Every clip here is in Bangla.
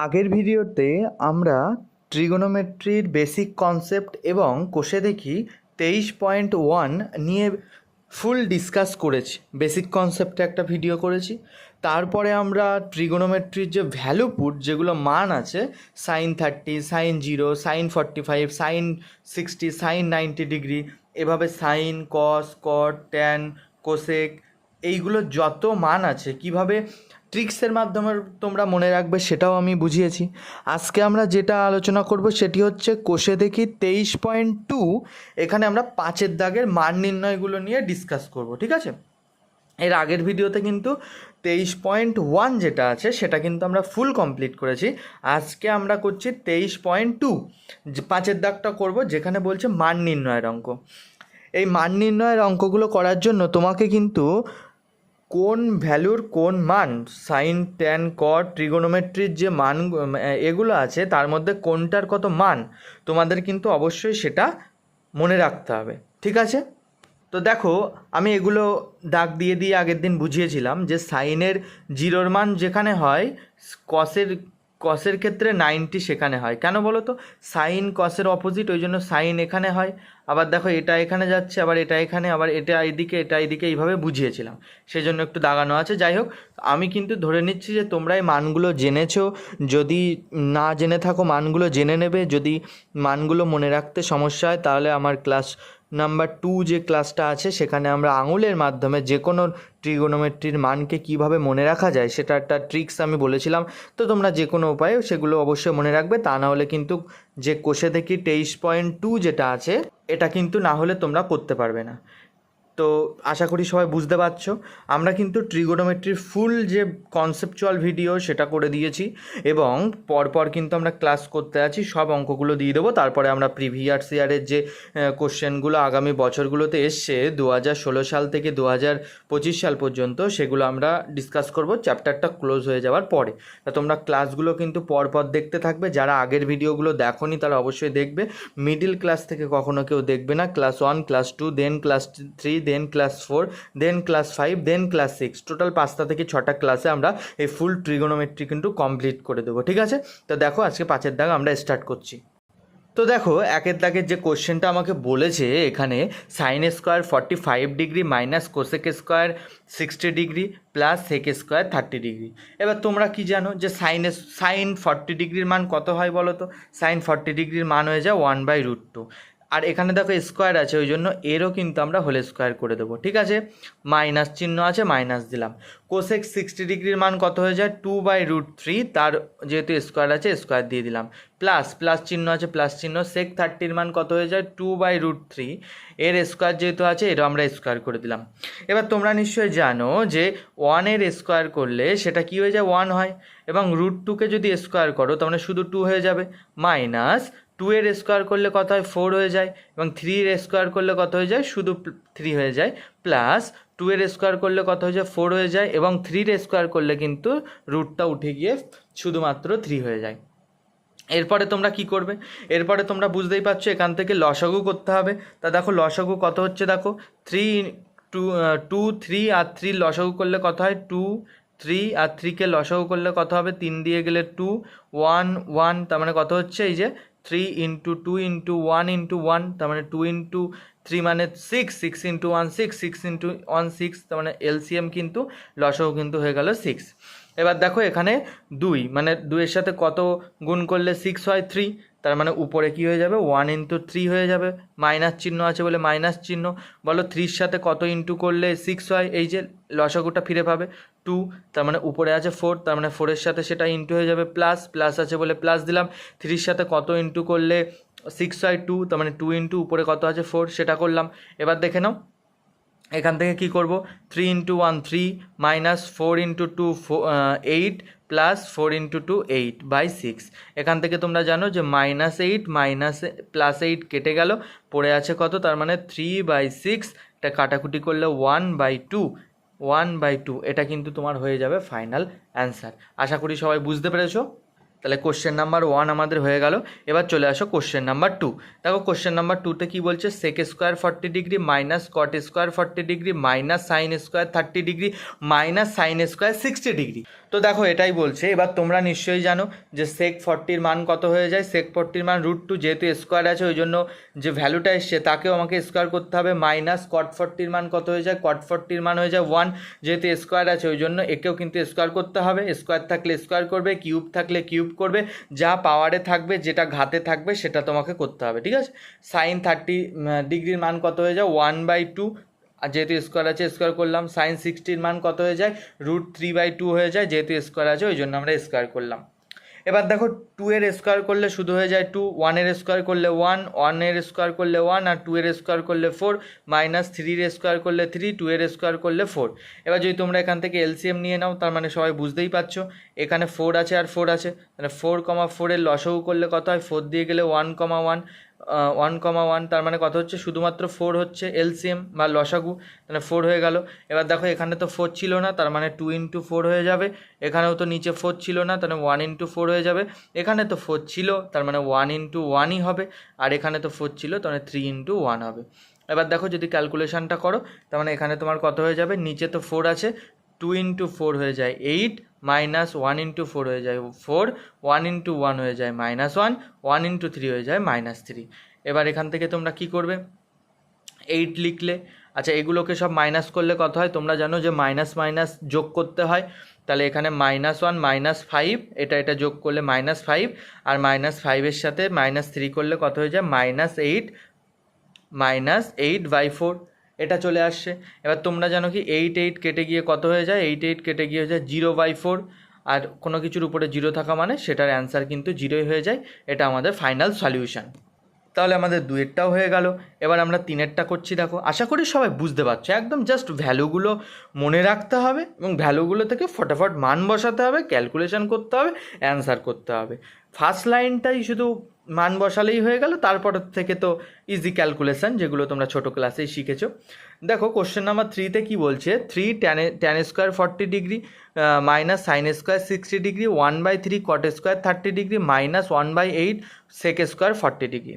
আগের ভিডিওতে আমরা ট্রিগোনোমেট্রির বেসিক কনসেপ্ট এবং কোষে দেখি 23.1 নিয়ে ফুল ডিসকাস করেছি। বেসিক কনসেপ্টে একটা ভিডিও করেছি, তারপরে আমরা ট্রিগোনোমেট্রির যে ভ্যালু পুট, যেগুলো মান আছে, sin 30, sin 0, sin 45, sin 60, sin 90 degree, এভাবে সাইন, কস, কট, ট্যান, কোসেক, এইগুলো যত মান আছে কিভাবে ট্রিক্সের মাধ্যমে তোমরা মনে রাখবে সেটাও আমি বুঝিয়েছি। আজকে আমরা যেটা আলোচনা করব সেটি হচ্ছে কোষে দেখি 23.2। এখানে আমরা 5-এর দাগের মান নির্ণয়গুলো নিয়ে ডিসকাস করব, ঠিক আছে? এর আগের ভিডিওতে কিন্তু 23.1 যেটা আছে সেটা কিন্তু আমরা ফুল কমপ্লিট করেছি। আজকে আমরা করছি 23.2, 5-এর দাগটা করব, যেখানে বলছে মান নির্ণয়ের অঙ্ক। এই মান নির্ণয়ের অঙ্কগুলো করার জন্য তোমাকে কিন্তু কোন ভ্যালুর কোন মান, সাইন, ট্যান, কট, ট্রিগোনোমেট্রির যে মান এগুলো আছে তার মধ্যে কোনটার কত মান, তোমাদের কিন্তু অবশ্যই সেটা মনে রাখতে হবে, ঠিক আছে? তো দেখো, আমি এগুলো দাগ দিয়ে দিয়ে আগের দিন বুঝিয়েছিলাম যে সাইনের 0 মান যেখানে হয়, কসের ক্ষেত্রে 90 সেখানে হয়। কেন বলো তো? সাইন কসের অপোজিট, ওই জন্য সাইন এখানে হয়। আবার দেখো, এটা এখানে যাচ্ছে, আবার এটা এখানে, আবার এটা এইদিকে, এটা এইদিকে, এইভাবে বুঝিয়েছিলাম, সেই জন্য একটু দাগানো আছে। যাই হোক, আমি কিন্তু ধরে নিচ্ছি যে তোমরা এই মানগুলো জেনেছো। যদি না জেনে থাকো মানগুলো জেনে নেবে। যদি মানগুলো মনে রাখতে সমস্যা হয় তাহলে আমার ক্লাস নাম্বার 2 যে ক্লাসটা আছে সেখানে আমরা আঙুলের মাধ্যমে যে কোনো ট্রিগোনোমেট্রির মানকে কিভাবে মনে রাখা যায় সেটা একটা ট্রিক্স আমি বলেছিলাম। তো তোমরা যে কোনো উপায়ে সেগুলো অবশ্যই মনে রাখবে, তা না হলে কিন্তু যে কোষে দেখি 23.2 যেটা আছে এটা কিন্তু না হলে তোমরা করতে পারবে না। তো আশা করি সবাই বুঝতে পারছো। আমরা কিন্তু ট্রিগোনোমেট্রির ফুল যে কনসেপচুয়াল ভিডিও সেটা করে দিয়েছি, এবং পরপর কিন্তু আমরা ক্লাস করতে আছি, সব অঙ্কগুলো দিয়ে দেবো। তারপরে আমরা প্রিভিয়াস ইয়ারের যে কোশ্চেনগুলো আগামী বছরগুলোতে এসছে 2016 সাল থেকে 2025 সাল পর্যন্ত, সেগুলো আমরা ডিসকাস করব চ্যাপ্টারটা ক্লোজ হয়ে যাওয়ার পরে। তা তোমরা ক্লাসগুলো কিন্তু পরপর দেখতে থাকবে। যারা আগের ভিডিওগুলো দেখোনি তারা অবশ্যই দেখবে। মিডিল ক্লাস থেকে কখনো কেউ দেখবে না। ক্লাস 1, ক্লাস 2, দেন ক্লাস 3, দেন ক্লাস 4, দেন ক্লাস 5, দেন ক্লাস 6, টোটাল 5টা থেকে 6টা ক্লাসে আমরা এই ফুল ট্রিগোনোমেট্রি কিন্তু কমপ্লিট করে দেবো, ঠিক আছে? তো দেখো, আজকে 5-এর দাগ আমরা স্টার্ট করছি। তো দেখো, 1-এর দাগের যে কোশ্চেনটা আমাকে বলেছে এখানে, sine square 45 degree minus cosec square 60 degree plus sec square 30 degree. এবার তোমরা কি জানো যে সাইন 40 ডিগ্রির মান কত হয় বলো তো? সাইন 40 ডিগ্রির মান হয়ে যায় 1/√2। আর এখানে দেখো স্কোয়ার আছে, ওই জন্য এরও কিন্তু আমরা হোল স্কোয়ার করে দেবো, ঠিক আছে? মাইনাস চিহ্ন আছে, মাইনাস দিলাম। কোসেক 60 ডিগ্রির মান কত হয়ে যায়? 2/√3, তার যেহেতু স্কোয়ার আছে স্কোয়ার দিয়ে দিলাম। প্লাস চিহ্ন আছে, প্লাস চিহ্ন। সেক 30-র মান কত হয়ে যায়? 2/√3, এর স্কোয়ার যেহেতু আছে এরও আমরা স্কোয়ার করে দিলাম। এবার তোমরা নিশ্চয়ই জানো যে 1-এর স্কোয়ার করলে সেটা কি হয়ে যায়? 1 হয়, এবং √2কে যদি স্কোয়ার করো তার মানে শুধু 2 হয়ে যাবে। মাইনাস 2-এর স্কোয়ার করলে কত হয়? 4 হয়ে যায়, এবং 3-এর স্কোয়ার করলে কত হয়ে যায়? শুধু 3 হয়ে যায়। প্লাস 2-এর স্কোয়ার করলে কত হয়ে যায়? 4 হয়ে যায়, এবং 3-এর স্কোয়ার করলে কিন্তু রুটটা উঠে গিয়ে শুধুমাত্র 3 হয়ে যায়। এরপরে তোমরা কি করবে? এরপরে তোমরা বুঝতেই পারছো, এখান থেকে লসাগু করতে হবে। তা দেখো, লসাগু কত হচ্ছে দেখো, 2, 3 আর 3 লসাগু করলে কত হয়? 2, 3 আর 3কে লসাগু করলে কত হবে? 3 দিয়ে গেলে 2, 1, 1, তার মানে কত হচ্ছে? এই যে 3 × 2 × 1 × 1, তার মানে 2 × 3 মানে 6, 6 × 1 6, 6 × 1 6, তার মানে এলসিএম কিন্তু লসাগু কিন্তু হয়ে গেল 6। এবার দেখো, এখানে 2 মানে 2-এর সাথে কত গুণ করলে 6 হয়? 3, তার মানে উপরে কি হয়ে যাবে? 1 × 3 হয়ে যাবে। মাইনাস চিহ্ন আছে বলে মাইনাস চিহ্ন। বলো 3-র সাথে কত ইন্টু করলে 6 হয়? এই যে লসাগুটা ফিরে পাবে 2, তার মানে উপরে আছে 4, তার মানে 4-এর সাথে সেটা ইন্টু হয়ে যাবে। প্লাস আছে বলে প্লাস দিলাম। 3-র সাথে কত ইন্টু করলে 6 হয়? 2, তার মানে 2 × উপরে কত আছে? 4, সেটা করলাম। এবার দেখে নাও, এখান থেকে কি করব? 3 × 1 3, মাইনাস 4 × 2 8, প্লাস 4 × 2 8/6। এখান থেকে তোমরা জানো যে -8 মাইনাস +8 কেটে গেল, পড়ে আছে কত? তার মানে 3/6, এটা কাটাকুটি করলে 1/2, এটা কিন্তু তোমার হয়ে যাবে ফাইনাল অ্যান্সার। আশা করি সবাই বুঝতে পেরেছো। তাহলে কোশ্চেন নাম্বার 1 আমাদের হয়ে গেল। এবার চলে আসো কোশ্চেন নাম্বার 2। দেখো, কোশ্চেন নাম্বার 2তে কী বলছে? Sec square 40 degree minus cot square 40 degree minus sine square 30 degree minus sine square 60 degree. তো দেখো এটাই বলছে। এবার তোমরা নিশ্চয়ই জানো যে সেক 40 মান কত হয়ে যায়। সেক 40 মান √2, যেহেতু স্কোয়ার আছে ওই জন্য যে ভ্যালুটা এসছে তাকেও আমাকে স্কোয়ার করতে হবে, মাইনাস কট 40 মান কত হয়ে যায়, কট 40 মান হয়ে যায় 1, যেহেতু স্কোয়ার আছে ওই জন্য একেও কিন্তু স্কোয়ার করতে হবে। স্কোয়ার থাকলে স্কোয়ার করবে, কিউব থাকলে কিউব করবে, যা পাওয়ারে থাকবে যেটা ঘাতে থাকবে সেটা তোমাকে করতে হবে, ঠিক আছে। সাইন 30 ডিগ্রির মান কত হয়ে যায় 1/2, আর যেহেতু স্কোয়ার আছে স্কোয়ার করলাম। সাইন 60 মান কত হয়ে যায় √3/2 হয়ে যায়, যেহেতু স্কোয়ার আছে ওই জন্য আমরা স্কোয়ার করলাম। এবার দেখো 2 এর স্কোয়ার করলে শুধু হয়ে যায় 2, 1 এর স্কোয়ার করলে 1, 1 এর স্কোয়ার করলে 1, আর 2 এর স্কোয়ার করলে 4, মাইনাস 3 এর স্কোয়ার করলে 3, 2 এর স্কোয়ার করলে 4। এবার যদি তোমরা এখান থেকে এলসিএম নিয়ে নাও, তার মানে সবাই বুঝতেই পারছো এখানে 4 আছে আর 4 আছে, তাহলে 4, 4 এর লসাগু করলে কত হয়, 4 দিয়ে গেলে 1, 1, তার মানে কত হচ্ছে, শুধুমাত্র 4 হচ্ছে এলসিএম বা লসাগু, তাহলে 4 হয়ে গেল। এবার দেখো এখানে তো 4 ছিল না, তার মানে 2 × 4 হয়ে যাবে। এখানেও তো নিচে 4 ছিল না, তাহলে 1 × 4 হয়ে যাবে। এখানে তো 4 ছিল, তার মানে 1 × 1ই হবে, আর এখানে তো 4 ছিল, তার মানে 3 × 1 হবে। এবার দেখো যদি ক্যালকুলেশনটা করো, তার মানে এখানে তোমার কত হয়ে যাবে, নিচে তো 4 আছে, 2 × 4 হয়ে যায় 8, মাইনাস 1 × 4 হয়ে যায় 4, 1 × 1 হয়ে যায় -1, 1 × 3 হয়ে যায় -3। এবার এখান থেকে তোমরা কি করবে, 8 লিখলে। আচ্ছা এগুলোকে সব মাইনাস করলে কত হয়, তোমরা জানো যে মাইনাস মাইনাস যোগ করতে হয়, তাহলে এখানে -1, -5, এটা যোগ করলে -5, আর -5 সাথে -3 করলে কত হয়ে যায় -8, -8/4, এটা চলে আসছে। এবার তোমরা জানো কি 8 কেটে গিয়ে কত হয়ে যায়, 8 কেটে গিয়ে হয়ে যায় 0/4, আর কোনো কিছুর উপরে 0 থাকা মানে সেটার অ্যান্সার কিন্তু 0ই হয়ে যায়। এটা আমাদের ফাইনাল সলিউশন। তাহলে আমাদের 2-এরটাও হয়ে গেল। এবার আমরা 3-এরটা করছি। দেখো আশা করি সবাই বুঝতে পারছো, একদম জাস্ট ভ্যালুগুলো মনে রাখতে হবে এবং ভ্যালুগুলো থেকে ফটাফট মান বসাতে হবে, ক্যালকুলেশন করতে হবে, অ্যান্সার করতে হবে। ফার্স্ট লাইনটাই শুধু মান বসালেই হয়ে গেল, তারপর থেকে তো ইজি ক্যালকুলেশন, যেগুলো তোমরা ছোটো ক্লাসেই শিখেছো। দেখো কোশ্চেন নাম্বার 3-তে কী বলছে, 3 tan square 40 degree minus sine square 60 degree 1/3 cot square 30 degree minus 1/8 sec square 40 degree.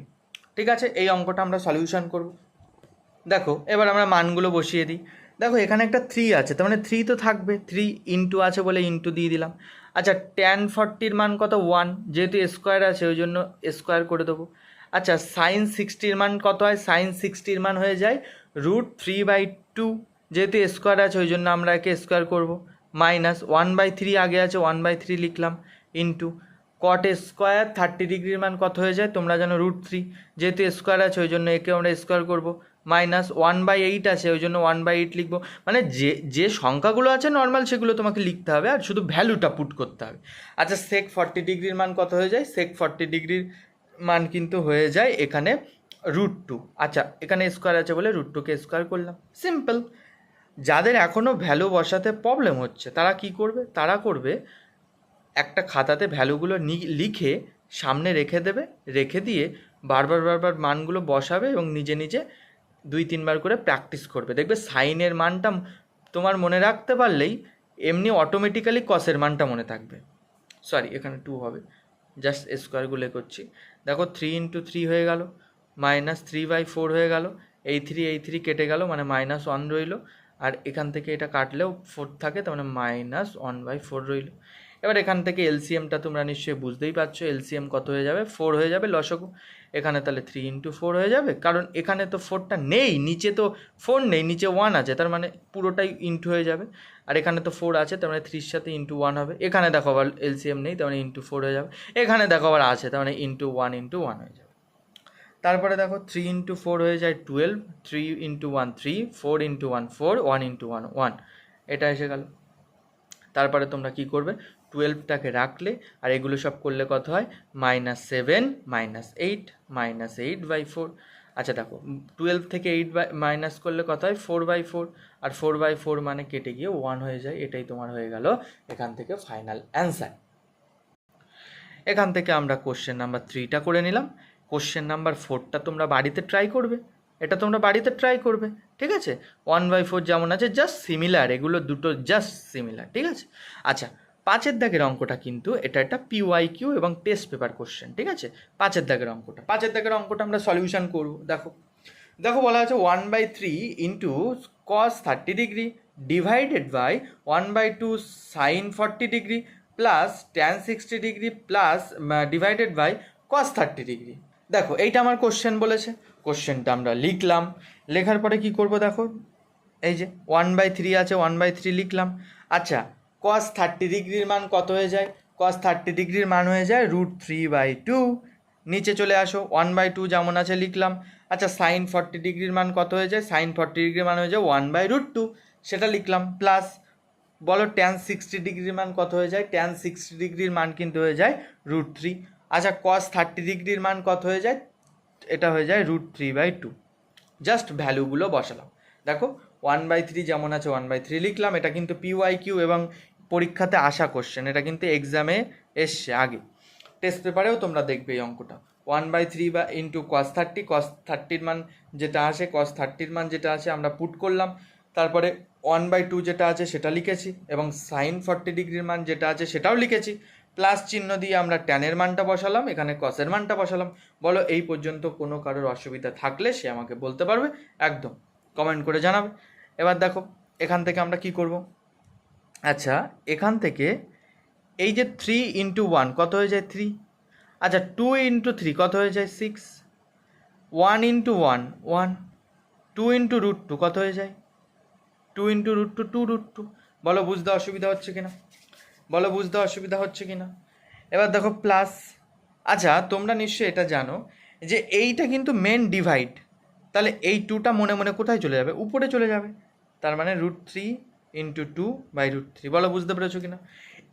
ঠিক আছে, এই অঙ্কটা আমরা সলিউশন করব। দেখো এবার আমরা মানগুলো বসিয়ে দিই। দেখো এখানে একটা 3 আছে, তার মানে 3 তো থাকবে, 3 ইন্টু আছে বলে ইন্টু দিয়ে দিলাম। আচ্ছা tan 40 মান কত 1, যেহেতু স্কোয়ার আছে ওই জন্য স্কোয়ার করে দেবো। আচ্ছা সাইন 60 মান কত হয়, সাইন 60 মান হয়ে যায় √3/2, যেহেতু স্কোয়ার আছে ওই জন্য আমরা একে স্কোয়ার করবো, মাইনাস 1/3 আগে আছে 1/3 লিখলাম, ইন্টু কট স্কোয়ার 30 ডিগ্রির মান কত হয়ে যায়, তোমরা জানো √3, যেহেতু স্কোয়ার আছে ওই জন্য একে আমরা স্কোয়ার করবো, মাইনাস 1/8 আছে ওই জন্য 1/8 লিখবো। মানে যে যে সংখ্যাগুলো আছে নর্মাল সেগুলো তোমাকে লিখতে হবে আর শুধু ভ্যালুটা পুট করতে হবে। আচ্ছা সেক 40 ডিগ্রির মান কত হয়ে যায়, সেক 40 ডিগ্রির মান কিন্তু হয়ে যায় এখানে √2। আচ্ছা এখানে স্কোয়ার আছে বলে √2কে স্কোয়ার করলাম, সিম্পল। যাদের এখনও ভ্যালু বসাতে প্রবলেম হচ্ছে তারা কি করবে, তারা করবে একটা খাতাতে ভ্যালুগুলো লিখে সামনে রেখে দেবে, রেখে দিয়ে বারবার মানগুলো বসাবে এবং নিজে নিজে 2-3 বার করে প্র্যাকটিস করবে। দেখবে সাইনের মানটা তোমার মনে রাখতে পারলেই এমনি অটোমেটিক্যালি কসের মানটা মনে থাকবে। সরি এখানে 2 হবে, জাস্ট স্কোয়ারগুলো করছি। দেখো 3 × 3 হয়ে গেল, -3/4 হয়ে গেল, এই 3 কেটে গেল মানে -1 রইল, আর এখান থেকে এটা কাটলেও 4 থাকে, তার মানে -1/4 রইল। এবার এখান থেকে এলসিএমটা তোমরা নিশ্চয়ই বুঝতেই পারছো, এলসিএম কত হয়ে যাবে, 4 হয়ে যাবে লসগু। এখানে তাহলে 3 × 4 হয়ে যাবে, কারণ এখানে তো 4টা নেই, নিচে তো 4 নেই, নিচে 1 আছে, তার মানে পুরোটাই ইন্টু হয়ে যাবে। আর এখানে তো 4 আছে, তার মানে 3-র সাথে ×1 হবে। এখানে দেখো আবার এলসিএম নেই, তার মানে ×4 হয়ে যাবে। এখানে দেখো আবার আছে, তার মানে ×1 হয়ে যাবে। তারপরে দেখো 3 × 4 হয়ে যায় 12, 3 × 1 3, 4 × 1 4, 1 × 1 1, এটা এসে গেল। তারপরে তোমরা কি করবে, 12টাকে রাখলে আর এগুলো সব করলে কত হয়, -7 -8 -8/4। আচ্ছা দেখো 12 থেকে 8 মাইনাস করলে কত হয়, 4/4, আর 4/4 মানে কেটে গিয়ে 1 হয়ে যায়। এটাই তোমার হয়ে গেল এখান থেকে ফাইনাল অ্যান্সার। এখান থেকে আমরা কোশ্চেন নাম্বার 3টা করে নিলাম। কোশ্চেন নাম্বার 4টা তোমরা বাড়িতে ট্রাই করবে, এটা তোমরা বাড়িতে ট্রাই করবে, ঠিক আছে। 1/4 যেমন আছে জাস্ট সিমিলার, এগুলো দুটো জাস্ট সিমিলার, ঠিক আছে। আচ্ছা 5-এর দাগের অঙ্কটা কিন্তু এটা একটা PYQ এবং টেস্ট পেপার কোশ্চেন, ঠিক আছে। 5-এর দাগের অঙ্কটা আমরা সলিউশন করব। দেখো বলা আছে 1/3 × cos 30 degree divided by 1/2 sine 40 degree plus tan 60 degree plus divided by cos 30 degree. দেখো এইটা আমার কোশ্চেন বলেছে, কোশ্চেনটা আমরা লিখলাম, লেখার পরে কি করব দেখো, এই যে 1/3 আছে, 1/3 লিখলাম। আচ্ছা, কস 30 ডিগ্রির মান কত হয়ে যায়? কস 30 ডিগ্রির মান হয়ে যায় √3/2। নিচে চলে আসো, 1/2 যেমন আছে লিখলাম। আচ্ছা, সাইন 40 ডিগ্রির মান কত হয়ে যায়? সাইন 40 ডিগ্রির মান হয়ে যায় 1/√2, সেটা লিখলাম। প্লাস বলো ট্যান 60 ডিগ্রির মান কত হয়ে যায়? ট্যান 60 ডিগ্রির মান কিন্তু হয়ে যায় √3। আচ্ছা, কস 30 ডিগ্রির মান কত হয়ে যায়? এটা হয়ে যায় √3/2। জাস্ট ভ্যালুগুলো বসালাম। দেখো 1/3 যেমন আছে 1/3 লিখলাম। এটা কিন্তু PYQ এবং পরীক্ষাতে আসা কোশ্চেন, এটা কিন্তু এক্সামে এসছে আগে, টেস্ট পেপারেও তোমরা দেখবে এই অঙ্কটা। 1/3 বা ইন্টু কস 30, কস 30-র মান যেটা আসে, কস 30-র মান যেটা আছে আমরা পুট করলাম, তারপরে 1/2 যেটা আছে সেটা লিখেছি এবং সাইন 40 ডিগ্রির মান যেটা আছে সেটাও লিখেছি। প্লাস চিহ্ন দিয়ে আমরা ট্যানের মানটা বসালাম, এখানে কসের মানটা বসালাম। বলো এই পর্যন্ত কোনো কারোর অসুবিধা থাকলে সে আমাকে বলতে পারবে, একদম কমেন্ট করে জানাবে। এবার দেখো এখান থেকে আমরা কি করব। আচ্ছা, এখান থেকে এই যে 3 × 1 কত হয়ে যায়? 3। আচ্ছা, 2 × 3 কত হয়ে যায়? 6। 1 × 1 1। 2 × √2 কত হয়ে যায়? 2 × √2 2√2। বলো বুঝতে অসুবিধা হচ্ছে কিনা, বলো বুঝতে অসুবিধা হচ্ছে কিনা। এবার দেখো প্লাস। আচ্ছা, তোমরা নিশ্চয়ই এটা জানো যে এইটা কিন্তু মেন ডিভাইড, তাহলে এই 2টা মনে মনে কোথায় চলে যাবে? উপরে চলে যাবে। তার মানে √3 × 2/√3। বলো বুঝতে পেরেছো কিনা।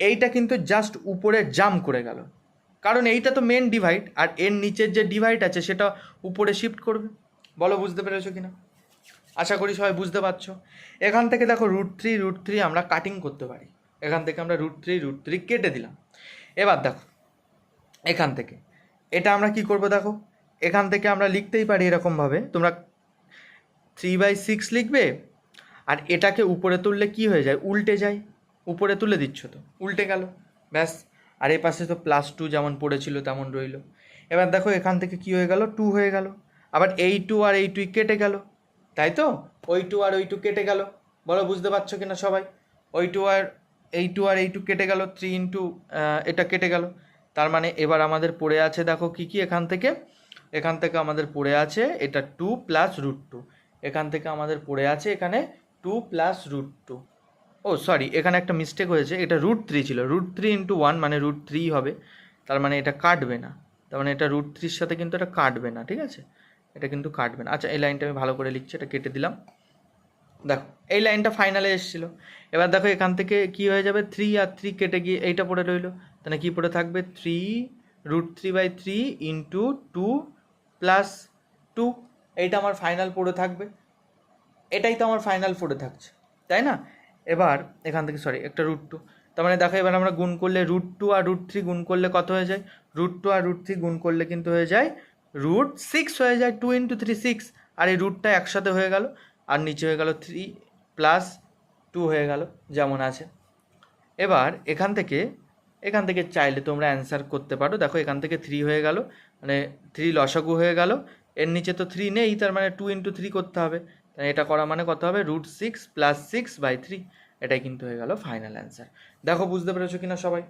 এইটা কিন্তু জাস্ট উপরে জাম্প করে গেল, কারণ এইটা তো মেন ডিভাইড, আর এর নিচের যে ডিভাইড আছে সেটা উপরে শিফট করবে। বলো বুঝতে পেরেছো কিনা। আশা করি সবাই বুঝতে পারছো। এখান থেকে দেখো √3 আমরা কাটিং করতে পারি, এখান থেকে আমরা √3 কেটে দিলাম। এবার দেখো এখান থেকে এটা আমরা কি করব, দেখো এখান থেকে আমরা লিখতেই পারি এরকমভাবে, তোমরা 3/6 লিখবে, আর এটাকে উপরে তুললে কি হয়ে যায়? উল্টে যায়। উপরে তুলে দিচ্ছ তো উল্টে গেল, ব্যাস। আর এই পাশে তো +2 যেমন পড়েছিল তেমন রইল। এবার দেখো এখান থেকে কি হয়ে গেল? 2 হয়ে গেল। আবার এই 2 আর এই 2 কেটে গেল, তাই তো? ওই 2 আর ওই 2 কেটে গেল। বলো বুঝতে পারছো কিনা সবাই। ওই 2 আর এই 2 আর এই 2 কেটে গেল, 3 × এটা কেটে গেল। তার মানে এবার আমাদের পড়ে আছে দেখো কি কি, এখান থেকে আমাদের পড়ে আছে এটা 2 + √2। এখান থেকে আমাদের পড়ে আছে এখানে 2 + √2। ও সরি, এখানে একটা মিস্টেক হয়েছে, এটা √3 ছিল, √3 × 1 মানে √3 হবে। তার মানে এটা কাটবে না, তার মানে এটা √3-র সাথে কিন্তু এটা কাটবে না, ঠিক আছে? এটা কিন্তু কাটবে না। আচ্ছা, এই লাইনটা আমি ভালো করে লিখছি, এটা কেটে দিলাম। দেখো এই লাইনটা ফাইনালে এসেছিল। এবার দেখো এখান থেকে কি হয়ে যাবে? 3 আর 3 কেটে গিয়ে এইটা পড়ে রইলো, তাহলে কি পড়ে থাকবে? 3 √3/3 × 2 + 2। এইটা আমার ফাইনাল পড়ে থাকবে, এটাই তো আমার ফাইনাল পড়ে থাকছে, তাই না? এবার এখান থেকে সরি একটা √2, তার মানে দেখো এবার আমরা গুণ করলে √2 আর √3 গুণ করলে কত হয়ে যায়? √2 আর √3 গুণ করলে কিন্তু হয়ে যায় √6 হয়ে যায়। 2 × 3 6, আর এই রুটটা একসাথে হয়ে গেল, আর নিচে হয়ে গেল 3 + 2 হয়ে গেল যেমন আছে। এবার এখান থেকে চাইলে তোমরা অ্যান্সার করতে পারো। দেখো এখান থেকে 3 হয়ে গেল, মানে 3 লসাগু হয়ে গেল, এর নিচে তো 3 নেই, তার মানে 2 × 3 করতে হবে। তাই এটা করা মানে কত হবে? √6 + 6/3। এটাই কিন্তু হয়ে গেল ফাইনাল অ্যান্সার। দেখো বুঝতে পেরেছো কিনা সবাই।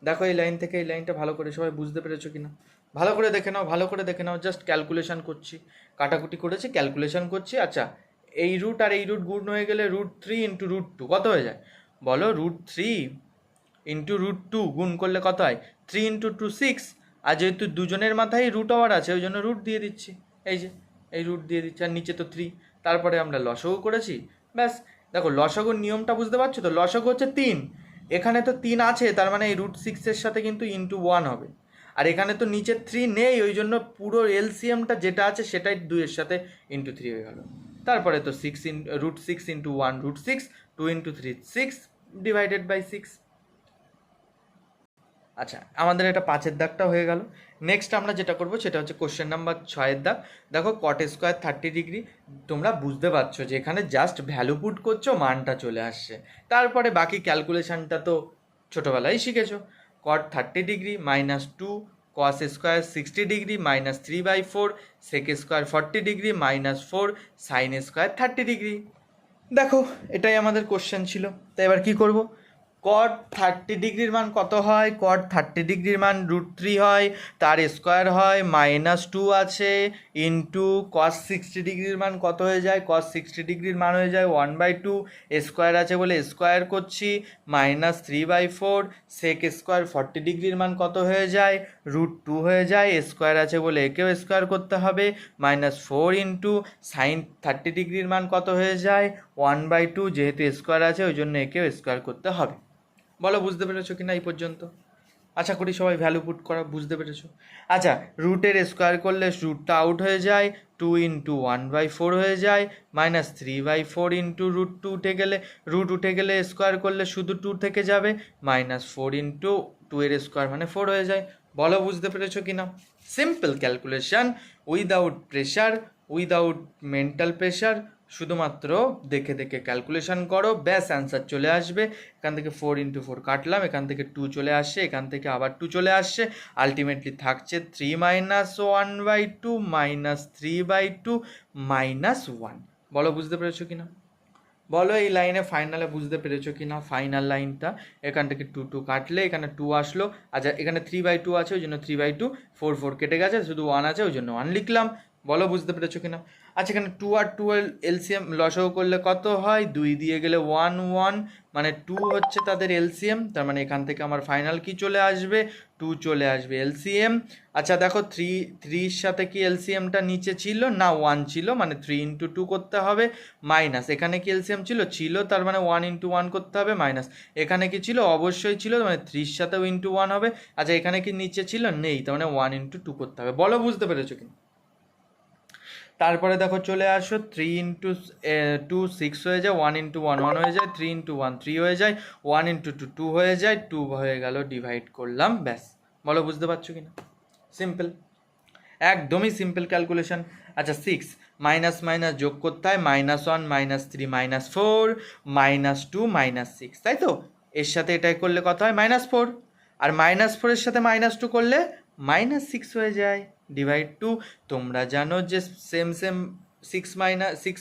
দেখো এই লাইন থেকে এই লাইনটা ভালো করে সবাই বুঝতে পেরেছো কিনা, ভালো করে দেখে নাও, ভালো করে দেখে নাও। জাস্ট ক্যালকুলেশন করছি, কাটাকুটি করেছি, ক্যালকুলেশন করছি। আচ্ছা, এই রুট আর এই রুট গুণ হয়ে গেলে √3 × √2 কত হয়ে যায়? বলো √3 × √2 গুণ করলে কত হয়? 3 × 2 6। আর যেহেতু দুজনের মাথায় রুট আওয়ার আছে ওই জন্য রুট দিয়ে দিচ্ছি, এই যে এই রুট দিয়ে দিচ্ছি, আর নিচে তো 3। তারপরে আমরা লসাগু করেছি, ব্যাস। দেখো লসাগুর নিয়মটা বুঝতে পারছো তো? লসাগু হচ্ছে 3, এখানে তো 3 আছে, তার মানে এই √6-এর সাথে কিন্তু ×1 হবে। আর এখানে তো নিচে 3 নেই, ওই জন্য পুরো এলসিএমটা যেটা আছে সেটাই 2-এর সাথে ×3 হয়ে গেল। তারপরে তো √6 × 1 √6, 2 × 3 6 /6। আচ্ছা, আমাদের এটা 5-এর দাগটা হয়ে গেল। নেক্সট আমরা যেটা করব সেটা হচ্ছে কোশ্চেন নাম্বার 6-এর দাগ। দেখো cot² 30 ডিগ্রি, তোমরা বুঝতে পারছো যে এখানে জাস্ট ভ্যালু পুট করছো, মানটা চলে আসছে। তারপরে বাকি ক্যালকুলেশনটা তো ছোটোবেলায় শিখেছো। cot 30 degree -2, cos² 60 degree -3/4, sec² 40 degree -4, sin² 30 degree. দেখো এটাই আমাদের কোশ্চেন ছিল। তাই এবার কি করব, কট 30 ডিগ্রির মান কত হয়, কট 30 ডিগ্রির মান √3 হয়, তার স্কোয়ার হয় -2 আছে, ইন্টু কস 60 ডিগ্রির মান কত হয়ে যায়, কস 60 ডিগ্রির মান হয়ে যায় 1/2, স্কোয়ার আছে বলে স্কোয়ার করছি, -3/4, সেক স্কোয়ার 40 ডিগ্রির মান কত হয়ে যায়, √2 হয়ে যায়, স্কোয়ার আছে বলে একেও স্কোয়ার করতে হবে, -4 ইন্টু সাইন 30 ডিগ্রির মান কত হয়ে যায় 1/2, যেহেতু স্কোয়ার আছে ওই জন্য একেও স্কোয়ার করতে হবে। বলো বুঝতে পেরেছো কিনা এই পর্যন্ত? আশা করি সবাই ভ্যালু পুট করা বুঝতে পেরেছো। আচ্ছা, রুটের স্কোয়ার করলে রুটটা আউট হয়ে যায়, 2 ইন্টু 1/4 হয়ে যায়, -3/4 ইন্টু √2 উঠে গেলে, রুট উঠে গেলে স্কোয়ার করলে শুধু 2 থেকে যাবে, -4 ইন্টু 2 এর স্কোয়ার মানে 4 হয়ে যায়। বলো বুঝতে পেরেছো কিনা? Simple calculation, without pressure, without mental pressure, শুধুমাত্র দেখে দেখে ক্যালকুলেশন করো, ব্যাস অ্যান্সার চলে আসবে। এখান থেকে 4 ইন্টু 4 কাটলাম, এখান থেকে 2 চলে আসছে, এখান থেকে আবার 2 চলে আসছে, আলটিমেটলি থাকছে 3 - 1/2 -3/2 -1। বলো বুঝতে পেরেছো কিনা? বলো এই লাইনে ফাইনালে বুঝতে পেরেছো কিনা? ফাইনাল লাইনটা এখান থেকে 2 2 কাটলে এখানে 2 আসলো, আচ্ছা এখানে 3/2 আছে ওই জন্য 3/2, 4 4 কেটে গেছে, শুধু 1 আছে ওই জন্য 1 লিখলাম। বলো বুঝতে পেরেছো কিনা? আচ্ছা এখানে 2 আর 2 এর এলসিএম লসাগু করলে কত হয়, 2 দিয়ে গেলে 1 1, মানে 2 হচ্ছে তাদের এলসিএম, তার মানে এখান থেকে আমার ফাইনাল কি চলে আসবে, 2 চলে আসবে এলসিএম। আচ্ছা দেখো 3 সাথে কি এলসিএমটা নিচে ছিল না, 1 ছিল, মানে 3 ইন্টু 2 করতে হবে, মাইনাস এখানে কি এলসিএম ছিল, তার মানে 1 ইন্টু 1 করতে হবে, মাইনাস এখানে কি ছিল, অবশ্যই ছিল, মানে 3 সাথেও ইন্টু 1 হবে। আচ্ছা এখানে কি নিচে ছিল, নেই, তার মানে 1 ইন্টু 2 করতে হবে। বলো বুঝতে পেরেছো কি? তারপরে দেখো চলে আসো, 3 ইন্টু 2 6 হয়ে যায়, 1 ইন্টু 1 1 হয়ে যায়, 3 ইন্টু 1 3 হয়ে যায়, 1 ইন্টু 2 2 হয়ে যায়, 2 হয়ে গেল, ডিভাইড করলাম, ব্যাস। বলো বুঝতে পারছো কিনা? সিম্পল, একদমই সিম্পল ক্যালকুলেশন। আচ্ছা 6 মাইনাস মাইনাস যোগ করতে হয়, -1 -3 -4 -2 -6, তাই তো? এর সাথে এটাই করলে কত হয়, -4, আর -4 এর সাথে -2 করলে -6 হয়ে যায়, ডিভাইড 2। তোমরা জানো যে সেম সেম 6 - 6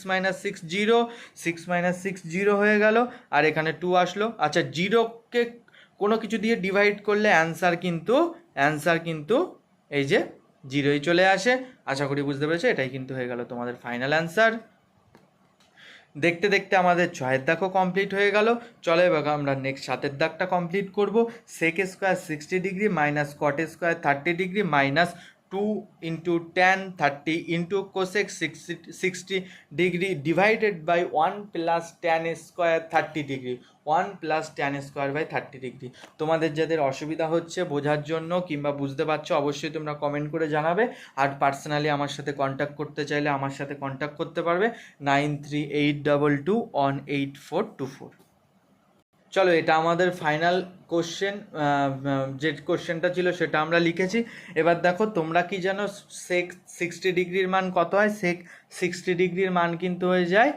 0, 6 - 6 0 হয়ে গেল, আর এখানে 2 আসলো। আচ্ছা জিরোকে কোনো কিছু দিয়ে ডিভাইড করলে অ্যান্সার কিন্তু এই যে জিরোই চলে আসে। আশা করি বুঝতে পেরেছো, এটাই কিন্তু হয়ে গেল তোমাদের ফাইনাল অ্যান্সার। দেখতে দেখতে আমাদের 6 দাগও কমপ্লিট হয়ে গেল। চলো এবার আমরা নেক্সট 7 দাগটা কমপ্লিট করব। Sec square 60 degree minus cot square 30 degree minus 2 into tan 30 into cosec 60 degree divided by 1 plus tan square 30 degree, 1 plus tan square by 30 degree. তোমাদের যাদের অসুবিধা হচ্ছে বোঝার জন্য কিংবা বুঝতে পারছো অবশ্যই তোমরা কমেন্ট করে জানাবে, আর পার্সোনালি আমার সাথে কন্ট্যাক্ট করতে চাইলে আমার সাথে কন্ট্যাক্ট করতে পারবে 9382218424। চলো এটা আমাদের ফাইনাল কোশ্চেন, যে কোশ্চেনটা ছিল সেটা আমরা লিখেছি। এবার দেখো তোমরা কি জানো সেক 60 ডিগ্রির মান কত হয়, সেক 60 ডিগ্রির মান কিন্তু হয়ে যায়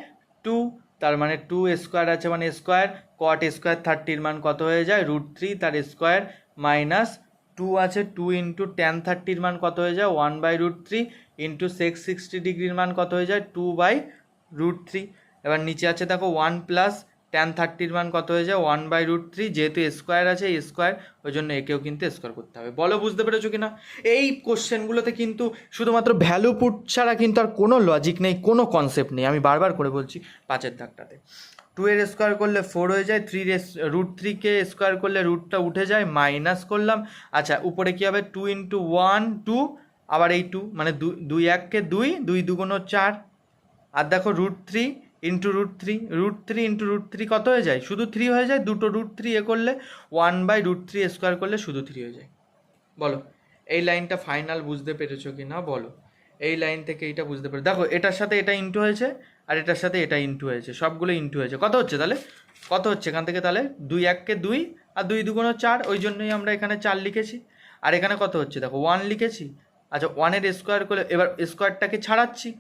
2, তার মানে 2 স্কোয়ার আছে মানে স্কোয়ার, কট স্কোয়ার 30 মান কত হয়ে যায় √3 তার স্কোয়ার, মাইনাস 2 আছে 2 ইন্টু ট্যান 30 মান কত হয়ে যায় 1/√3 ইন্টু সেক 60 ডিগ্রির মান কত হয়ে যায় 2/√3। এবার নিচে আছে দেখো 1 প্লাস ট্যান 30 মান কত হয়ে যায় 1/√3, যেহেতু স্কোয়ার আছে স্কোয়ার ওই জন্য একেও কিন্তু স্কোয়ার করতে হবে। বলো বুঝতে পেরেছো কিনা? এই কোশ্চেনগুলোতে কিন্তু শুধুমাত্র ভ্যালু পুট ছাড়া কিন্তু আর কোনো লজিক নেই, কোনো কনসেপ্ট নেই। আমি বারবার করে বলছি 5 দাগটাতে 2 এর স্কোয়ার করলে 4 হয়ে যায়, √3কে স্কোয়ার করলে রুটটা উঠে যায়, মাইনাস করলাম। আচ্ছা উপরে কী হবে 2 ইন্টু 1 2, আবার এই 2 মানে 2 1কে 2, 2 2 4, আর দেখো √3 ইন্টু √3 ইন্টু √3 কত হয়ে যায়, শুধু 3 হয়ে যায়, দুটো √3 এ করলে 1/√3 স্কোয়ার করলে শুধু 3 হয়ে যায়। বলো এই লাইনটা ফাইনাল বুঝতে পেরেছো কি না? বলো এই লাইন থেকে এইটা বুঝতে পেরে, দেখো এটার সাথে এটা ইন্টু হয়েছে আর এটার সাথে এটা ইন্টু হয়েছে, সবগুলো ইন্টু হয়েছে, কত হচ্ছে তাহলে, কত হচ্ছে এখান থেকে তাহলে 2 1কে 2 আর 2 2 4, ওই জন্যই আমরা এখানে 4 লিখেছি। আর এখানে কত হচ্ছে দেখো 1 লিখেছি। আচ্ছা 1 এর স্কোয়ার করলে, এবার স্কোয়ারটাকে ছাড়াচ্ছি,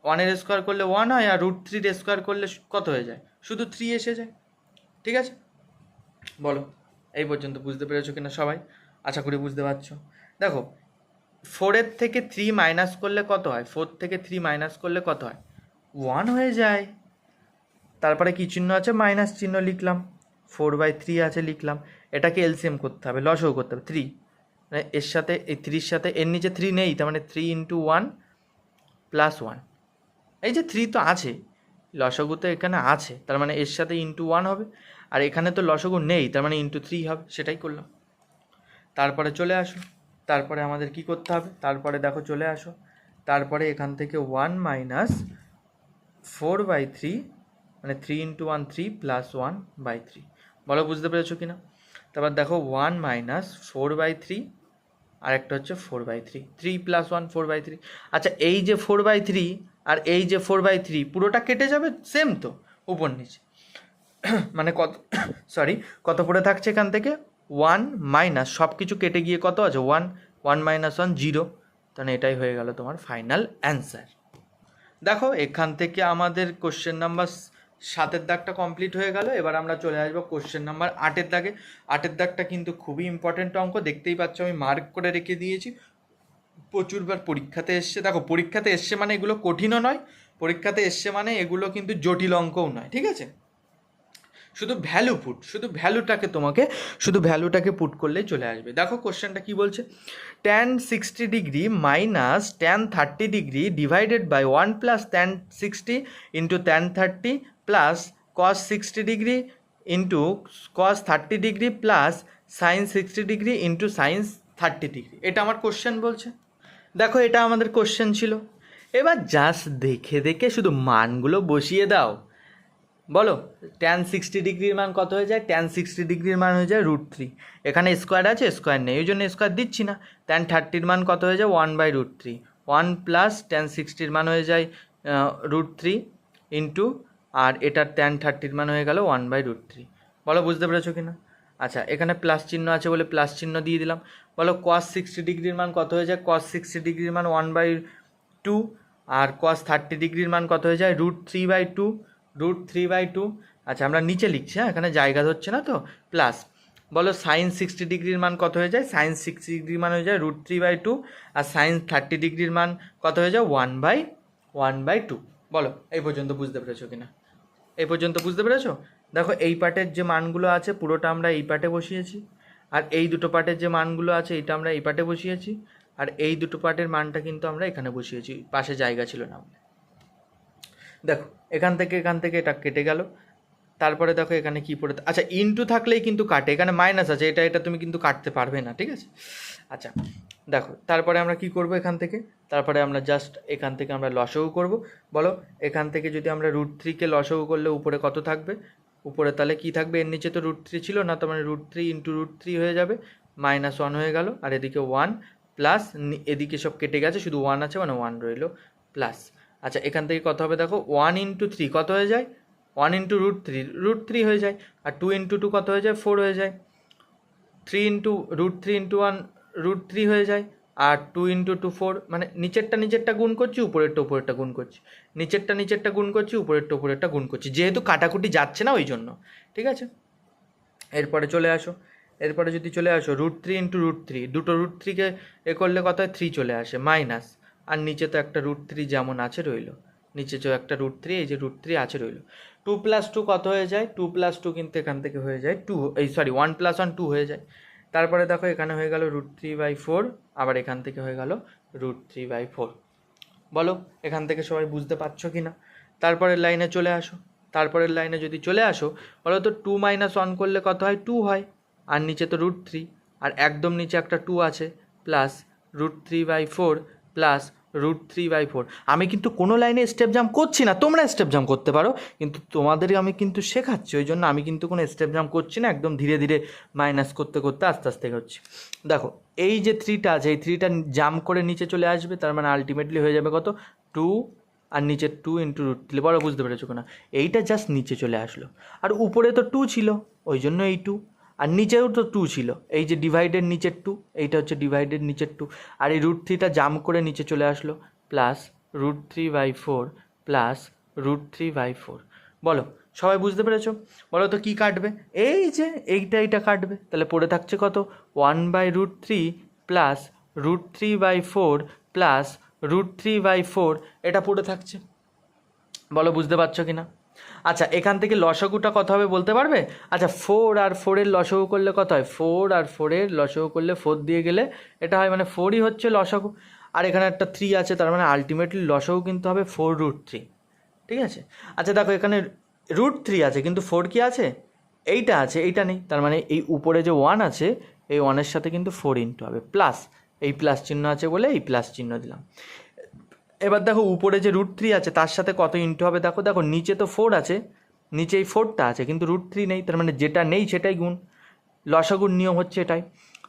1 এর স্কোয়ার করলে 1 হয়, আর √3 এর স্কোয়ার করলে কত হয়ে যায়, শুধু 3 এসে যায়। ঠিক আছে, বলো এই পর্যন্ত বুঝতে পেরেছো কিনা সবাই? আশা করি বুঝতে পারছো। দেখো 4 থেকে 3 মাইনাস করলে কত হয়, 4 থেকে 3 মাইনাস করলে কত হয় 1 হয়ে যায়। তারপরে কী চিহ্ন আছে, মাইনাস চিহ্ন লিখলাম, 4/3 আছে লিখলাম। এটাকে এলসিএম করতে হবে, লসও করতে হবে, 3 মানে এর সাথে এই 3-র সাথে এর নিচে 3 নেই, তার মানে 3 × 1 + 1, এই যে 3 তো আছে, লসগু তো এখানে আছে, তার মানে এর সাথে × 1 হবে, আর এখানে তো লসগু নেই, তার মানে × 3 হবে, সেটাই করলাম। তারপরে চলে আসো, তারপরে আমাদের কি করতে হবে, তারপরে দেখো চলে আসো, তারপরে এখান থেকে 1 - 4/3 মানে 3 × 1 3 + 1/3, বলো বুঝতে পেরেছো কি না? তারপর দেখো 1 - 4/3 আর একটা হচ্ছে 4/3, 3 + 1 4/3। আচ্ছা এই যে 4/3 আর এই যে 4/3 পুরোটা কেটে যাবে, সেম তো উপর নিচে, মানে কত সরি কত পড়ে থাকছে এখান থেকে 1 মাইনাস সব কিছু কেটে গিয়ে কত আছে 1, 1 - 1 0, তাহলে এটাই হয়ে গেল তোমার ফাইনাল অ্যান্সার। দেখো এখান থেকে আমাদের কোশ্চেন নাম্বার 7-এর দাগটা কমপ্লিট হয়ে গেল। এবার আমরা চলে আসবো কোশ্চেন নাম্বার 8-এর দাগে। 8-এর দাগটা কিন্তু খুবই ইম্পর্টেন্ট অঙ্ক, দেখতেই পাচ্ছ আমি মার্ক করে রেখে দিয়েছি, প্রচুরবার পরীক্ষাতে এসছে। দেখো পরীক্ষাতে এসছে মানে এগুলো কঠিনও নয়, পরীক্ষাতে এসছে মানে এগুলো কিন্তু জটিল অঙ্কও নয়, ঠিক আছে? শুধু ভ্যালুটাকে পুট করলেই চলে আসবে। দেখো কোশ্চেনটা কি বলছে, tan 60° - tan 30° divided by 1 + tan 60 × tan 30 plus cos 60° into cos 30° plus sin 60° into sin 30°। এটা আমার কোশ্চেন বলছে। দেখো এটা আমাদের কোশ্চেন ছিল, এবার জাস্ট দেখে দেখে শুধু মানগুলো বসিয়ে দাও। বলো tan 60°-র মান কত হয়ে যায়, tan 60°-র মান হয়ে যায় √3, এখানে স্কোয়ার আছে স্কোয়ার নেই ওই জন্য স্কোয়ার দিচ্ছি না। tan 30-র মান কত হয়ে যায় 1/√3, 1 প্লাস tan 60-র মান হয়ে যায় √3 ইন্টু, আর এটার tan 30-র মান হয়ে গেল 1/√3। বলো বুঝতে পেরেছো কি না? আচ্ছা এখানে প্লাস চিহ্ন আছে বলে প্লাস চিহ্ন দিয়ে দিলাম। বলো cos 60°-র মান কত হয়ে যায়, cos 60°-র মান 1/2, আর cos 30°-র মান কত হয়ে যায় √3/2, √3/2। আচ্ছা আমরা নিচে লিখছি, হ্যাঁ এখানে জায়গা ধরছে না তো, প্লাস বলো sin 60°-র মান কত হয়ে যায়, sin 60°-র মান হয়ে যায় √3/2, আর sin 30°-র মান কত হয়ে যায় 1/2। বলো এই পর্যন্ত বুঝতে পেরেছো কিনা? এই পর্যন্ত বুঝতে পেরেছো? দেখো এই পার্টের যে মানগুলো আছে পুরোটা আমরা এই পার্টে বসিয়েছি, আর এই দুটো পার্টের যে মানগুলো আছে এটা আমরা এই পার্টে বসিয়েছি, আর এই দুটো পার্টের মানটা কিন্তু আমরা এখানে বসিয়েছি, পাশে জায়গা ছিল না। দেখো এখান থেকে এটা কেটে গেল, তারপরে দেখো এখানে কি পড়ে, আচ্ছা ইনটু থাকলেই কিন্তু কাটে, এখানে মাইনাস আছে, এটা তুমি কিন্তু কাটতে পারবে না, ঠিক আছে? আচ্ছা দেখো তারপরে আমরা কি করব, তারপরে আমরা জাস্ট এখান থেকে আমরা লসাগু করব। বলো এখান থেকে যদি আমরা √3-কে লসাগু করলে উপরে কত থাকবে, উপরে তাহলে কি থাকবে, এর নিচে তো √3 ছিল না, তো মানে √3 × √3 হয়ে যাবে, -1 হয়ে গেল, আর এদিকে 1 প্লাস, এদিকে সব কেটে গেছে শুধু 1 আছে মানে 1 রইল প্লাস। আচ্ছা এখান থেকে কত হবে দেখো, 1 × 3 কত হয়ে যায়, 1 × √3 হয়ে যায়, আর 2 × 2 কত হয়ে যায় 4 হয়ে যায়, 3 × √3 × 1 √3 হয়ে যায়, আর 2 × 2 4, মানে নিচেরটা গুণ করছি উপরেরটা গুণ করছি, নিচেরটা গুণ করছি উপরেরটা গুণ করছি, যেহেতু কাটাকুটি যাচ্ছে না ওই জন্য, ঠিক আছে? এরপরে যদি চলে আসো √3 × √3, দুটো √3-কে এ করলে কত হয় 3 চলে আসে, মাইনাস, আর নিচে তো একটা √3 যেমন আছে রইলো, নিচে যে একটা √3, এই যে √3 আছে রইলো। 2 + 2 কত হয়ে যায়, 2 + 2 কিন্তু এখান থেকে হয়ে যায় 2, 1 + 1 2 হয়ে যায়। তারপরে দেখো এখানে হয়ে গেল √3/4, আবার এখান থেকে হয়ে গেল √3/4। বলো এখান থেকে সবাই বুঝতে পারছো কি না? তারপরের লাইনে যদি চলে আসো, বলো তো 2 - 1 করলে কত হয় 2 হয়, আর নিচে তো √3, আর একদম নিচে একটা 2 আছে, প্লাস √3/4 প্লাস √3/4। আমি কিন্তু কোনো লাইনে স্টেপ জাম্প করছি না, তোমরা স্টেপ জাম্প করতে পারো, কিন্তু তোমাদের আমি কিন্তু শেখাচ্ছি, ওই জন্য আমি কিন্তু কোনো স্টেপ জাম্প করছি না, একদম ধীরে ধীরে মাইনাস করতে করতে আস্তে আস্তে হচ্ছে। দেখো এই যে 3টা আছে, এই 3টা জাম্প করে নিচে চলে আসবে, তার মানে আলটিমেটলি হয়ে যাবে কত 2, আর নিচে 2 × √3, বড় বুঝতে পেরেছো না? এইটা জাস্ট নিচে চলে আসলো, আর উপরে তো 2 ছিল ওই জন্য এই 2, আর নিচেও তো 2 ছিল, এই যে ডিভাইডেড নিচের 2, এইটা হচ্ছে ডিভাইডেড নিচের 2, আর এই √3টা জাম্প করে নিচে চলে আসলো, প্লাস √3/4 প্লাস √3/4। বলো সবাই বুঝতে পেরেছো? বলো তো কী কাটবে, এই যে এইটা কাটবে, তাহলে পড়ে থাকছে কত 1/√3 প্লাস √3/4 প্লাস √3/4, এটা পড়ে থাকছে। বলো বুঝতে পারছো কি না? আচ্ছা এখান থেকে লসাগুটা কত হবে বলতে পারবে? আচ্ছা 4 আর 4-এর লসাগু করলে কত হয়? 4 আর 4-এর লসাগু করলে 4 দিয়ে গেলে এটা হয়, মানে 4ই হচ্ছে লসাগু। আর এখানে একটা 3 আছে, তার মানে আলটিমেটলি লসাগু কিন্তু হবে 4√3। ঠিক আছে। আচ্ছা দেখো এখানে √3 আছে, কিন্তু 4 কি আছে? এইটা আছে, এইটা নেই। তার মানে এই উপরে যে 1 আছে, এই 1-এর সাথে কিন্তু 4 ইন্টু হবে, প্লাস এই প্লাস চিহ্ন আছে বলে এই প্লাস চিহ্ন দিলাম। এবার দেখো উপরে যে √3 আছে তার সাথে কত ইন্টু হবে, দেখো দেখো নিচে তো 4 আছে, নিচে এই 4টা আছে, কিন্তু √3 নেই। তার মানে যেটা নেই সেটাই গুণ। লসাগুর নিয়ম হচ্ছে এটাই।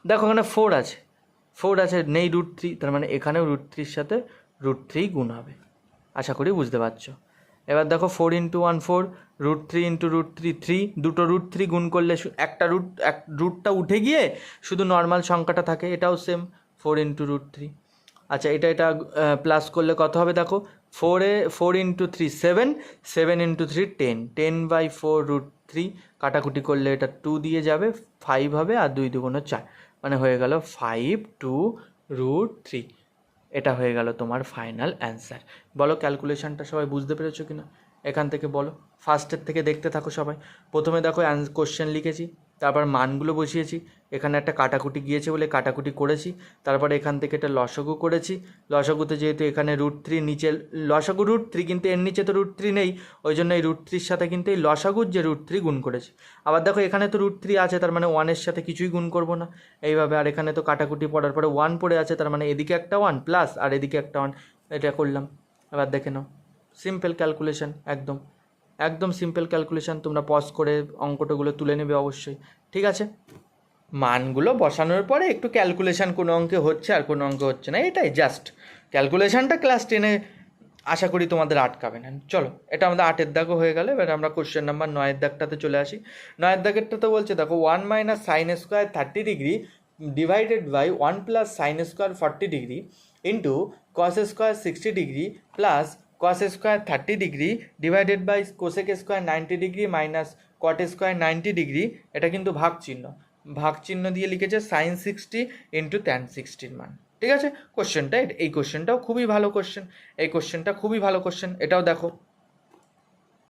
দেখো এখানে 4 আছে, 4 আছে, নেই √3, তার মানে এখানেও √3-র সাথে √3 গুণ হবে। আশা করি বুঝতে পারছো। এবার দেখো 4 ইন্টু 1 4, √3 ইন্টু √3 3, দুটো √3 গুণ করলে একটা রুটটা উঠে গিয়ে শুধু নর্মাল সংখ্যাটা থাকে, এটাও সেম 4 ইন্টু √3। আচ্ছা এটা প্লাস করলে কত হবে দেখো, 4 ইন্টু 3 7, 7 ইন্টু 3 10, 10/4√3, কাটাকুটি করলে এটা 2 দিয়ে যাবে, 5 হবে, আর 2 2 4, মানে হয়ে গেল 5/2√3। এটা হয়ে গেল তোমার ফাইনাল অ্যান্সার। বলো ক্যালকুলেশনটা সবাই বুঝতে পেরেছো কিনা? এখান থেকে বলো, ফার্স্টের থেকে দেখতে থাকো সবাই। প্রথমে দেখো কোশ্চেন লিখেছি, তারপর মানগুলো বসিয়েছি, এখানে একটা কাটাকুটি গিয়েছে বলে কাটাকুটি করেছি, তারপরে এখান থেকে একটা লসাগু করেছি। লসাগুতে যেহেতু এখানে √3 নিচে, লসাগু √3 কিন্তু এর নিচে তো √3 নেই, ওই জন্য এই √3-র সাথে কিন্তু এই লসাগুর যে √3 গুণ করেছি। আবার দেখো এখানে তো √3 আছে, তার মানে 1-এর সাথে কিছুই গুণ করবো না, এইভাবে। আর এখানে তো কাটাকুটি পড়ার পরে 1 পড়ে আছে, তার মানে এদিকে একটা 1 প্লাস আর এদিকে একটা 1, এটা করলাম। এবার দেখে নাও, সিম্পল ক্যালকুলেশন, একদম একদম সিম্পল ক্যালকুলেশন। তোমরা পজ করে অঙ্কটাগুলো তুলে নেবে অবশ্যই, ঠিক আছে? মানগুলো বসানোর পরে একটু ক্যালকুলেশন, কোনো অঙ্কে হচ্ছে আর কোনো অঙ্কে হচ্ছে না, এটাই জাস্ট। ক্যালকুলেশনটা ক্লাস 10-এ আশা করি তোমাদের আটকাবে না। চলো, এটা আমাদের 8-এর দাগও হয়ে গেল। এবার আমরা কোশ্চেন নাম্বার 9-এর দাগটাতে চলে আসি। 9-এর দাগেরটা তো বলছে দেখো 1 minus sine square 30 degree divided by 1 plus sine square 40 degree into cos square 60 degree plus cos square 30 degree divided by cosec square 90 degree minus cot square 90 degree. এটা কিন্তু ভাগ চিহ্ন, ভাগ চিহ্ন দিয়ে লিখেছে সাইন 60 ইন্টু ট্যান 60-র মান। ঠিক আছে, কোশ্চেনটা এই কোশ্চেনটাও খুবই ভালো কোশ্চেন, এই কোশ্চেনটা খুবই ভালো কোশ্চেন, এটাও দেখো।